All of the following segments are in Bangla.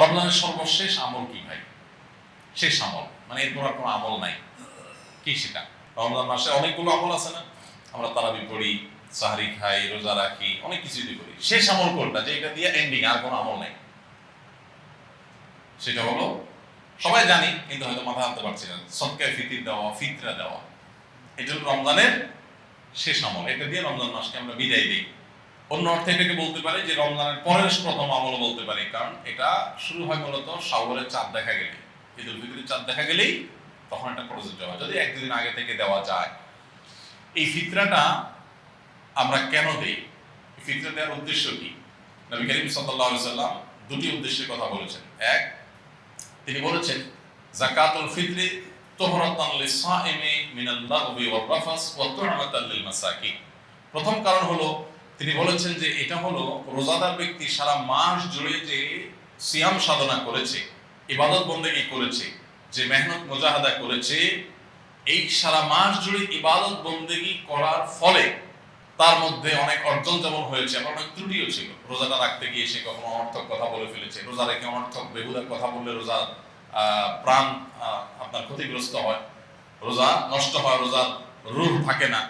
রমজানের সর্বশেষ আমল কি ভাই? শেষ আমল মানে এরপর আর কোনো আমল নাই, কি সেটা? রমজান মাসে অনেকগুলো আমল আছে না, আমরা তারাবি পড়ি, সাহরি খাই, রোজা রাখি, অনেক কিছুই করি। শেষ আমল কোনটা যে এটা দিয়ে এন্ডিং, আর কোনো আমল নাই? সেটা হলো, সবাই জানি কিন্তু হয়তো মাথা আনতে পারছি না, সদকায়ে ফিতর দেওয়া, ফিতরা দেওয়া। এটা হলো রমজানের শেষ আমল, এটা দিয়ে রমজান মাসকে আমরা বিদায় দিই। অন্য অর্থে এটাকে বলতে পারি যে রমজানের পরের প্রথম আমল বলতে পারি, কারণ এটা শুরু হয় মূলত শাওয়ালের চাঁদ দেখা গেলে, ঈদুল ফিতরের চাঁদ দেখা গেলেই তখন এটা প্রযোজ্য হয়, যদি এক দুদিন আগে থেকে দেওয়া যায়। এই ফিতরাটা আমরা কেন দেই? ফিতরা দেওয়ার উদ্দেশ্য কি? নবী করিম সাল্লাল্লাহু আলাইহি সাল্লাম দুটি উদ্দেশ্যের কথা বলেছেন। এক, তিনি বলেছেন যাকাতুল ফিতরি তুহরাতান লিস-সাইমি মিনাল লাগবি ওয়ার রাফাস ওয়া তু'মাতান লিল মাসাকিন। প্রথম কারণ হলো, তিনি বলেছেন যে এটা হলো রোজাদার ব্যক্তি সারা মাস জুড়ে যে সিয়াম সাধনা করেছে, ইবাদত বন্দেগী করেছে, যে মেহনত মুজাহাদা করেছে, এই সারা মাস জুড়ে ইবাদত বন্দেগী করার ফলে তার মধ্যে অনেক অর্জন যেমন হয়েছে, আবার অনেক ত্রুটিও ছিল। রোজাটা রাখতে গিয়ে সে কখনো অনর্থক কথা বলে ফেলেছে, রোজা রেখে অনর্থক বেহুদা কথা বললে রোজা প্রাণ আপনার ক্ষতিগ্রস্ত হয়, রোজা নষ্ট হয়, রোজার রূহ থাকে না,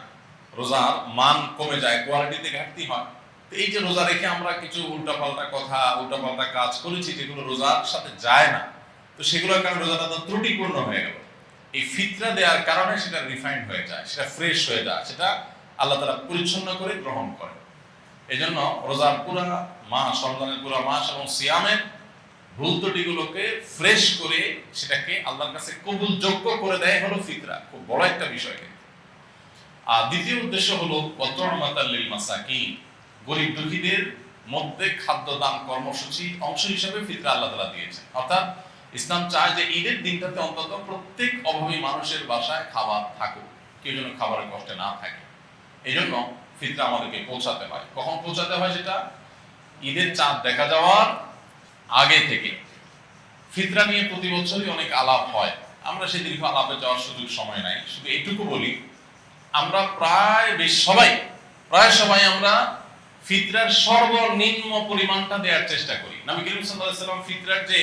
রোজার মান কমে যায়, কোয়ালিটিতে ঘাটতি হয়। তো এই যে রোজা রেখে আমরা কিছু উল্টাপাল্টা কথা, উল্টাপাল্টা কাজ করেছি যেগুলো রোজার সাথে যায় না, তো সেগুলোর কারণে রোজাটা তো ত্রুটিপূর্ণ হয়ে গেল। এই ফিতরা দেওয়ার কারণে সেটা রিফাইন্ড হয়ে যায়, সেটা ফ্রেশ হয়ে যায়, সেটা আল্লাহ তাআলা পরিচ্ছন্ন করে গ্রহণ করে। এই জন্য রোজার পুরা মাস, রমজানের পুরা মাস এবং সিয়ামের ভুল ত্রুটিগুলোকে ফ্রেশ করে সেটাকে আল্লাহর কাছে কবুলযোগ্য করে দেয় হলো ফিতরা। খুব বড় একটা বিষয়। আর দ্বিতীয় উদ্দেশ্য হলো ওয়াতু'মাতাল লিল মাসাকিন, গরিব দুঃখীদের মধ্যে খাদ্য দান কর্মসূচি অংশ হিসেবে ফিতরা আল্লাহ তাআলা দিয়েছেন। অর্থাৎ ইসলাম চায় যে ঈদের দিনটাতে অন্তত প্রত্যেক অভাবী মানুষের বাসায় খাবার থাকুক, কেউ যেন খাবারের কষ্টে না থাকে। এই জন্য ফিতরা আমাদেরকে পৌঁছাতে হয়। কখন পৌঁছাতে হয়? সেটা ঈদের চাঁদ দেখা যাওয়ার আগে থেকে। ফিতরা নিয়ে প্রতি বছরই অনেক আলাপ হয়, আমরা সেই দীর্ঘ আলাপে যাওয়ার সুযোগ সময় নাই। শুধু এইটুকু বলি, আমরা প্রায় সবাই আমরা ফিতরার সর্বনিম্ন পরিমাণটা দেওয়ার চেষ্টা করি। নবী করিম সাল্লাল্লাহু আলাইহি সাল্লাম ফিতরার যে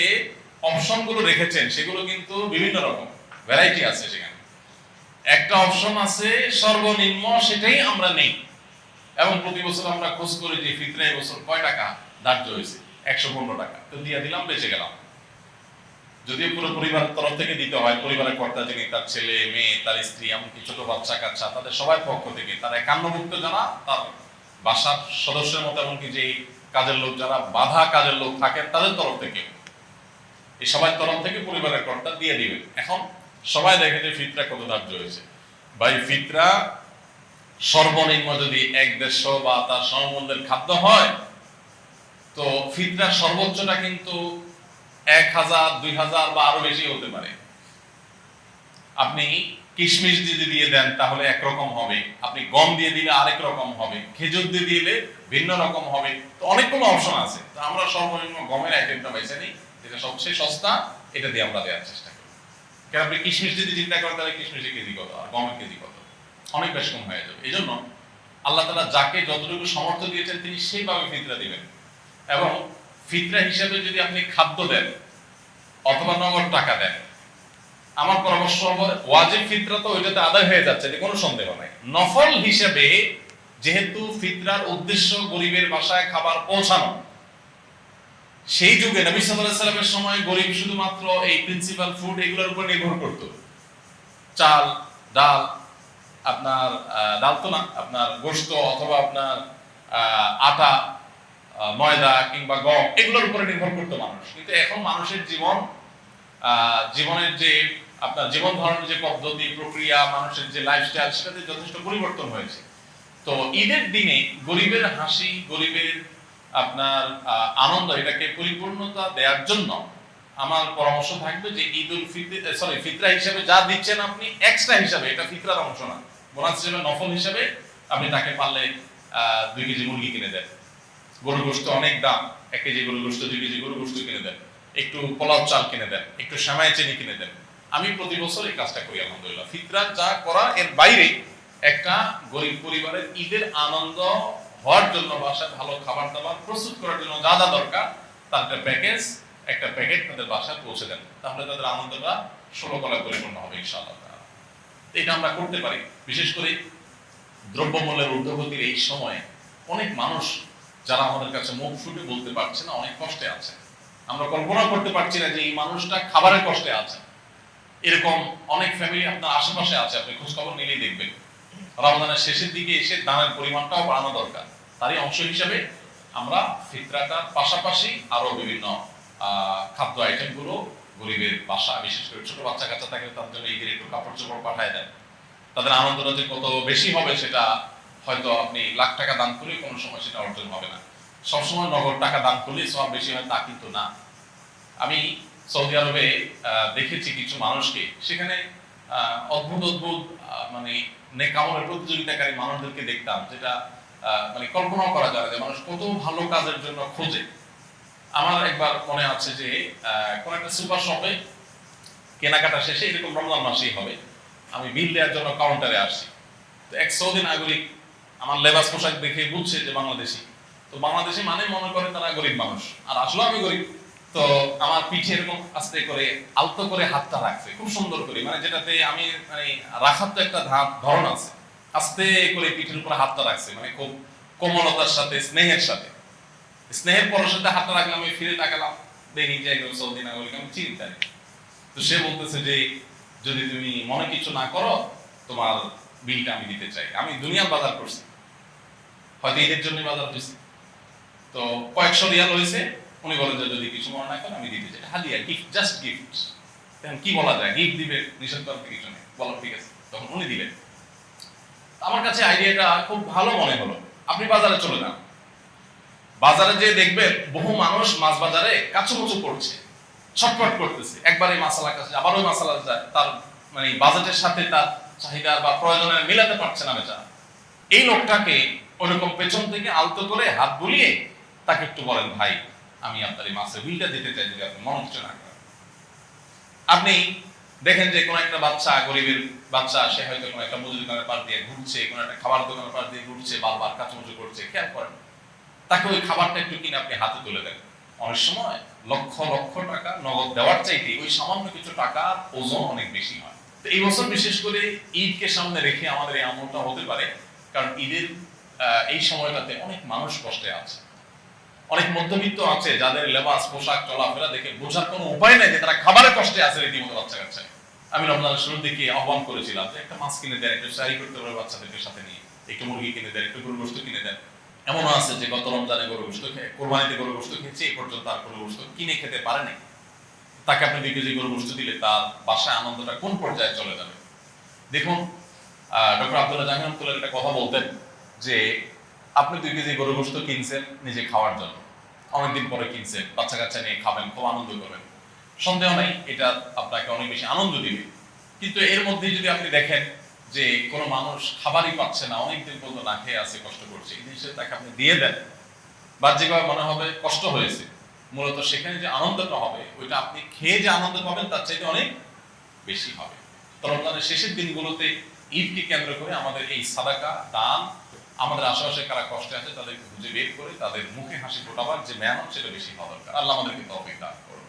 অপশনগুলো রেখেছেন সেগুলো কিন্তু বিভিন্ন রকম, ভ্যারাইটি আছে। সেখানে একটা অপশন আছে সর্বনিম্ন, সেটাই আমরা নেই। এবং প্রতি বছর আমরা খোঁজ করি যে ফিতরা এই বছর কয় টাকা ধার্য হয়েছে, 115 টাকা, তো দিয়ে দিলাম, বেঁচে গেলাম। যদিও পুরো পরিবারের তরফ থেকে দিতে হয়, পরিবারের কর্তা যিনি, তার ছেলে মেয়ে, তার স্ত্রী, এমনকি ছোট বাচ্চা কাচ্চা, তাদের সবার পক্ষ থেকে, তার একান্নভুক্ত যারা তার বাসার সদস্যের মতো, এমনকি যে কাজের লোক, যারা বাধা কাজের লোক থাকেন, তাদের তরফ থেকে, এই সবার তরফ থেকে পরিবারের কর্তা দিয়ে দিবেন। এখন সবাই দেখে যে ফিতরা কত ধার্য হয়েছে। ভাই, ফিতরা সর্বনিম্ন যদি 150 বা তার সমমূল্যের খাদ্য হয়, তো ফিতরা সর্বোচ্চটা কিন্তু 1000, 2000 বা আরো বেশি হতে পারে। আপনি কিশমিশ দিয়ে দেন তাহলে একরকম হবে, আপনি গম দিয়ে দিলে আরেক রকম হবে, খেজুর দিয়ে দিলে ভিন্ন রকম হবে। তো অনেকগুলো অপশন আছে। তো আমরা সর্বনিম্ন গমের আইটেমটা বেছে নিই, যেটা সবচেয়ে সস্তা, এটা দিয়ে আমরা দেওয়ার চেষ্টা করি। কারণ আপনি কিশমিশ যদি চিন্তা করেন তাহলে কিশমিশের কেজি কত আর গমের কেজি কত, অনেক বেশ কম হয়ে যাবে। এই জন্য আল্লাহ তাআলা যাকে যতটুকু সামর্থ্য দিয়েছেন তিনি সেইভাবে ফিতরা দিবেন। এবং ফিতরা হিসাবে যদি আপনি খাদ্য দেন অথবা নগদ টাকা দেন, আমার পরামর্শ হবে ওয়াজিব ফিতরা তো ওইটাতে আদায় হয়ে যাচ্ছে, এতে কোনো সন্দেহ নাই। নফল হিসেবে যেহেতু ফিতরার উদ্দেশ্য গরিবের বাসায় খাবার পৌঁছানো, সেই যুগে নবী সাল্লাল্লাহু আলাইহি সাল্লামের সময় গরিব শুধুমাত্র এই প্রিন্সিপাল ফুড এগুলোর উপর নির্ভর করত। চাল, ডাল, আপনার ডাল তো না, আপনার গোশত অথবা আপনার আটা, ময়দা কিংবা গম, এগুলোর উপরে নির্ভর করতো মানুষ। কিন্তু এখন মানুষের জীবনের যে আপনার জীবন ধারণের যে পদ্ধতি, প্রক্রিয়া, মানুষের যে লাইফস্টাইল, সেটাতে যথেষ্ট পরিবর্তন হয়েছে। তো ঈদের দিনে গরিবের হাসি, গরিবের আপনার আনন্দ, এটাকে পরিপূর্ণতা দেওয়ার জন্য আমার পরামর্শ থাকবে যে ফিতরা হিসেবে যা দিচ্ছেন আপনি এক্সট্রা হিসাবে, এটা ফিতরার অংশ না, বোনাস হিসেবে নফল হিসাবে আপনি তাকে পারলে 2 কেজি মুরগি কিনে দেন। গরুর গোশত অনেক দাম, 1 কেজি গরুর গোশত, 2 কেজি গরুর গোশত কিনে দেন, একটু পোলাও চাল কিনে দেন, একটু সেমাই চিনি কিনে দেন। আমি প্রতি বছর এই কাজটা করি আলহামদুলিল্লাহ। ফিতরা যা করা, এর বাইরে একটা গরিব পরিবারের ঈদের আনন্দ হওয়ার জন্য, বাসায় ভালো খাবার দাবার প্রস্তুত করার জন্য যা যা দরকার, তার একটা প্যাকেজ একটা প্যাকেট তাদের বাসায় পৌঁছে দেন, তাহলে তাদের আনন্দটা 16 কলায় পরিপূর্ণ হবে ইনশাআল্লাহ। এটা আমরা করতে পারি। বিশেষ করে দ্রব্যমূল্যের ঊর্ধ্বগতির এই সময়ে অনেক মানুষ যারা আমাদের কাছে মুখ ফুটে বলতে পারছে না, অনেক কষ্টে আছে। আমরা কল্পনা করতে পারছি না যে এই মানুষটা খাবারের কষ্টে আছে। এরকম অনেক ফ্যামিলি আপনার আশেপাশে আছে, আপনি খোঁজ খবর নিলেই দেখবেন। রমজানের শেষের দিকে এসে দানের পরিমাণটাও বাড়ানো দরকার। তারই অংশ হিসাবে আমরা ফিতরাটার পাশাপাশি আরো বিভিন্ন খাদ্য আইটেমগুলো গরিবের বাসা, বিশেষ করে ছোট বাচ্চা কাচ্চা থাকলে তার জন্য ঈদের একটু কাপড় চোপড় পাঠায় দেন। তাদের আনন্দটা যে কত বেশি হবে সেটা হয়তো আপনি লাখ টাকা দান করলে কোনো সময় সেটা অর্জন হবে না। সবসময় নগদ টাকা দান করলে সব বেশি হয় তা কিন্তু না। আমি সৌদি আরবে দেখেছি কিছু মানুষকে, সেখানে অদ্ভুত অদ্ভুত মানে নেকামলের প্রতিযোগিতাকারী মানুষদেরকে দেখতাম, যেটা মানে কল্পনাও করা যায় যে মানুষ কত ভালো কাজের জন্য খোঁজে। আমার একবার মনে আছে যে কোন একটা সুপার শপে কেনাকাটা শেষে, এরকম রমজান মাসেই হবে, আমি বিল দেওয়ার জন্য কাউন্টারে আসছি। তো এক সৌদি নাগরিক আমার লেবাস পোশাক দেখে বুঝছে যে বাংলাদেশি। তো বাংলাদেশি মানে মনে করে তারা গরিব মানুষ, আর আসলে আমি গরিব। তো আমার পিঠে এরকম আস্তে করে আলতো করে হাতটা রাখছে, খুব সুন্দর করে, মানে যেটাতে আমি মানে রাখার তো একটা ধরন আছে, আস্তে করে পিঠের উপর হাতটা রাখছে, মানে খুব কোমলতার সাথে, স্নেহের সাথে। স্নেহের পরশতে হাতটা রাখলাম, আমি ফিরে তাকালাম, দেখি যে একজন সৌদি নাগরিক, আমি চিনি তাই। তো সে বলতেছে যে যদি তুমি মনে কিছু না করো, তোমার বিলটা আমি দিতে চাই। আমি দুনিয়ার বাজার করছি, হয়তো ঈদের জন্য বাজার করছি, তো কয়েকশো রিয়াল হয়েছে। উনি বলেন যে যদি কিছু মনে না করেন আমি দিতে চাই, হাদিয়া, গিফট, জাস্ট গিফট। এখন কি বলা যায়, গিফট দিবে, নিষেধ করতে কিছু নেই, বলো ঠিক আছে। তখন উনি দিলেন। আমার কাছে আইডিয়াটা খুব ভালো মনে হলো। আপনি বাজারে চলে যান, বাজারে যে দেখবেন বহু মানুষ মাছ বাজারে কাচুমুচু করছে, ছটফট করতেছে, একবার এই মাসালার কাছে আবার ওই মাসালা যায়, তার মানে বাজেটের সাথে তার চাহিদা বা প্রয়োজনের মিলাতে পারছে না বেচারা। এই লোকটাকে ওরকম পেছন থেকে আলতো করে হাত বুলিয়ে তাকে একটু বলেন, ভাই আমি আপনার এই মাছের বিলটা দিতে চাই, যদি আপনি মনে কিছু না করেন। আপনি দেখেন যে কোনো একটা বাচ্চা, গরিবের বাচ্চা, সে হয়তো কোনো একটা মুদি দোকানের পাশ দিয়ে ঘুরছে, কোনো একটা খাবার দোকানের পাশ দিয়ে ঘুরছে, বারবার কাচুমুচু করছে, খেয়াল করেন, তাকে ওই খাবারটা একটু কিনে আপনি হাতে তুলে দেন। অনেক সময় লক্ষ লক্ষ টাকা নগদ দেওয়ার চাইতে ওই সামান্য কিছু টাকার ওজন অনেক বেশি হয়। তো এই বছর বিশেষ করে ঈদকে সামনে রেখে আমাদের এই আমলটা হতে পারে, কারণ ঈদের এই সময়টাতে অনেক মানুষ কষ্টে আছে, অনেক মধ্যবিত্ত আছে যাদের লেবাস পোশাক চলাফেরা দেখে বোঝার কোনো উপায় নাই যে তারা খাবারের কষ্টে আছে রীতিমতো বাচ্চা কাচ্চা। আমি রমজানের শুরুর দিকে আহ্বান করেছিলাম যে একটা মাছ কিনে দেন, একটু শাড়ি করতে পারে বাচ্চাদেরকে সাথে নিয়ে, একটু মুরগি কিনে দেন, একটু গরুর গোশত কিনে দেন। এমনও আছে যে গত রমজানে গরুর গোশত খেয়ে, কোরবানিতে গরুর গোশত খেয়েছে, এই পর্যন্ত আর গরুর গোশত কিনে খেতে পারেনি। তাকে আপনি 2 কেজি গরুর গোশত দিলে তার বাসায় আনন্দটা কোন পর্যায়ে চলে যাবে। দেখুন, ডক্টর আব্দুল্লাহ জাহাঙ্গীর রহমাতুল্লাহ একটা কথা বলতেন যে আপনি 2 কেজি গরুর গোশত কিনছেন নিজে খাওয়ার জন্য, অনেকদিন পরে কিনছেন, বাচ্চা কাচ্চা নিয়ে খাবেন, খুব আনন্দ করবেন, সন্দেহ নাই এটা আপনাকে অনেক বেশি আনন্দ দিবে। কিন্তু এর মধ্যে যদি আপনি দেখেন যে কোনো মানুষ খাবারই পাচ্ছে না, অনেকদিন পর্যন্ত না খেয়ে আছে, কষ্ট করছে, এই জিনিসটা তাকে আপনি দিয়ে দেন, বাহ্যিকভাবে মনে হবে কষ্ট হয়েছে, মূলত সেখানে যে আনন্দটা হবে ওইটা আপনি খেয়ে যে আনন্দ পাবেন তার চাইতে অনেক বেশি হবে। তো রমজানের শেষের দিনগুলোতে ঈদকে কেন্দ্র করে আমাদের এই সাদাকা দান, আমাদের আশেপাশে কারা কষ্টে আছে তাদেরকে খুঁজে বের করে তাদের মুখে হাসি ফোটাবার যে মেহনত, সেটা বেশি হওয়া দরকার। আল্লাহ আমাদেরকে তৌফিক দান করুন।